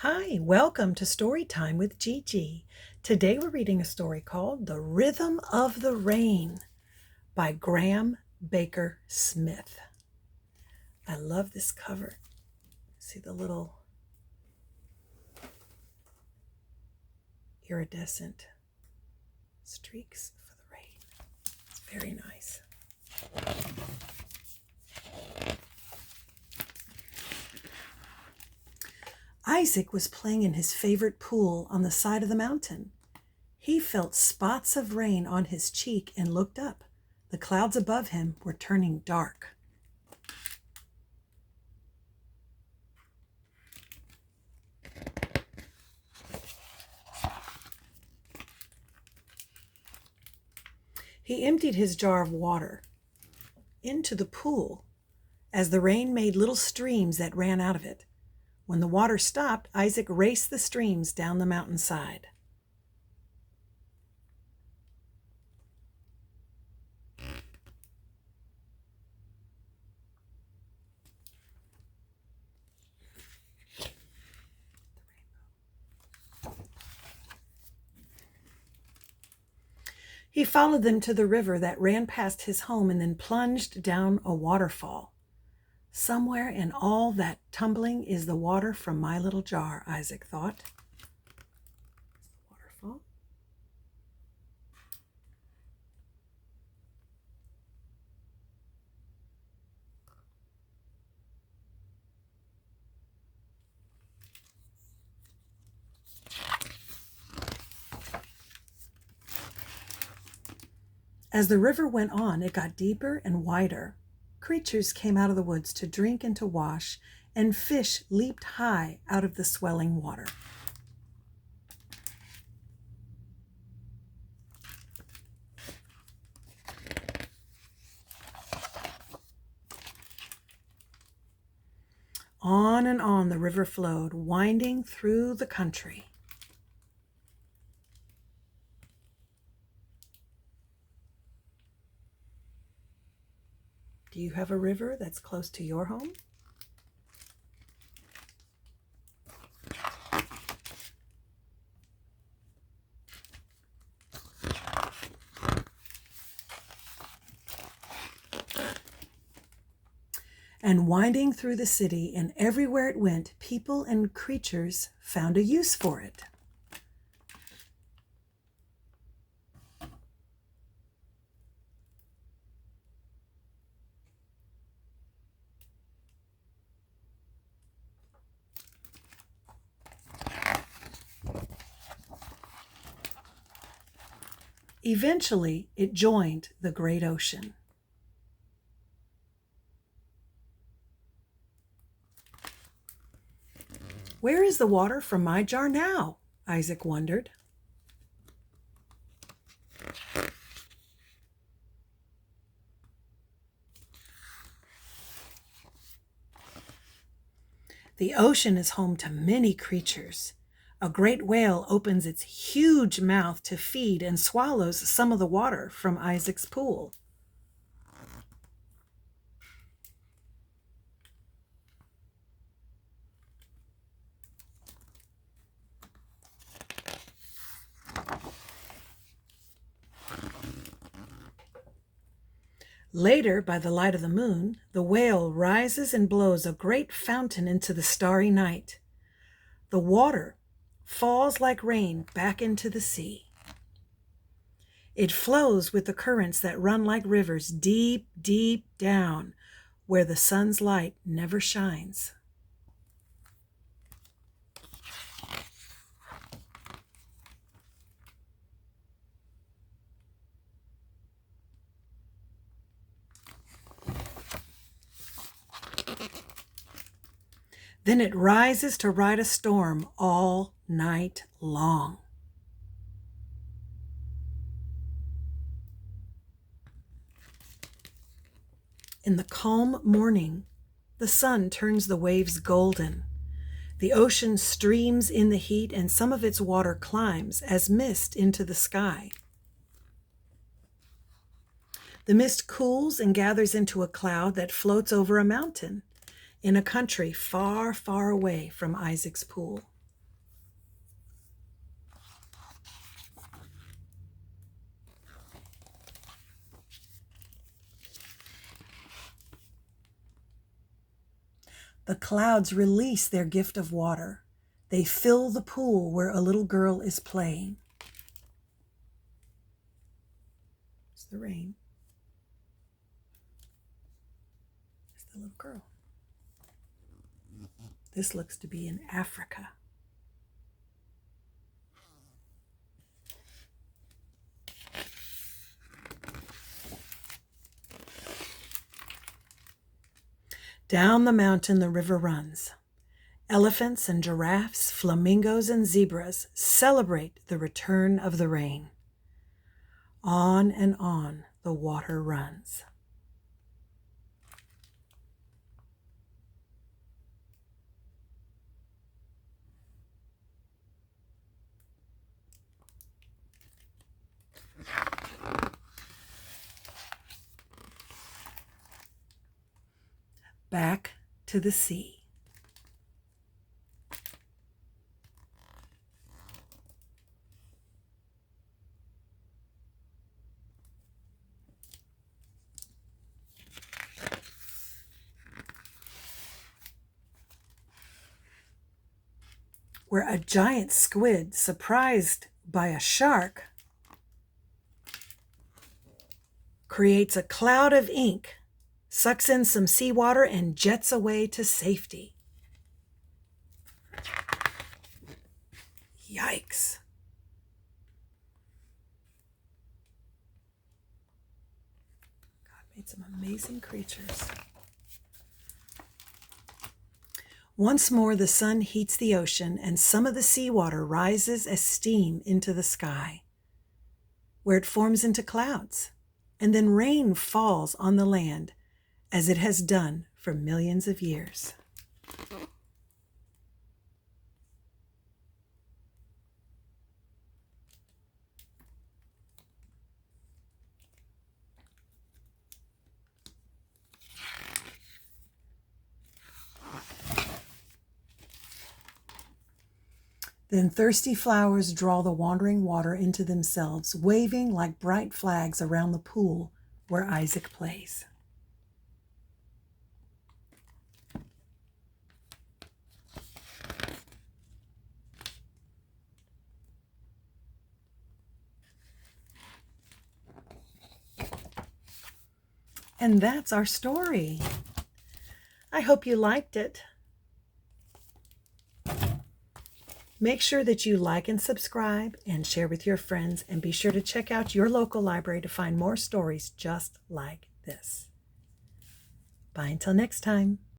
Hi, welcome to Story Time with Gigi. Today we're reading a story called The Rhythm of the Rain by Graham Baker Smith. I love this cover. See the little iridescent streaks for the rain. It's very nice. Isaac was playing in his favorite pool on the side of the mountain. He felt spots of rain on his cheek and looked up. The clouds above him were turning dark. He emptied his jar of water into the pool as the rain made little streams that ran out of it. When the water stopped, Isaac raced the streams down the mountainside. He followed them to the river that ran past his home and then plunged down a waterfall. Somewhere in all that tumbling is the water from my little jar, Isaac thought. Waterfall. As the river went on, it got deeper and wider. Creatures came out of the woods to drink and to wash, and fish leaped high out of the swelling water. On and on the river flowed, winding through the country. Do you have a river that's close to your home? And winding through the city, and everywhere it went, people and creatures found a use for it. Eventually, it joined the great ocean. Where is the water from my jar now? Isaac wondered. The ocean is home to many creatures. A great whale opens its huge mouth to feed and swallows some of the water from Isaac's pool. Later, by the light of the moon, the whale rises and blows a great fountain into the starry night. The water falls like rain back into the sea. It flows with the currents that run like rivers deep, deep down, where the sun's light never shines. Then it rises to ride a storm all night long. In the calm morning, the sun turns the waves golden. The ocean streams in the heat, and some of its water climbs as mist into the sky. The mist cools and gathers into a cloud that floats over a mountain in a country far, far away from Isaac's pool. The clouds release their gift of water. They fill the pool where a little girl is playing. It's the rain. It's the little girl. This looks to be in Africa. Down the mountain the river runs. Elephants and giraffes, flamingos and zebras celebrate the return of the rain. On and on the water runs. Back to the sea. Where a giant squid, surprised by a shark, creates a cloud of ink, sucks in some seawater, and jets away to safety. Yikes. God made some amazing creatures. Once more the sun heats the ocean, and some of the seawater rises as steam into the sky, where it forms into clouds, and then rain falls on the land as it has done for millions of years. Then thirsty flowers draw the wandering water into themselves, waving like bright flags around the pool where Isaac plays. And that's our story. I hope you liked it. Make sure that you like and subscribe and share with your friends, and be sure to check out your local library to find more stories just like this. Bye until next time.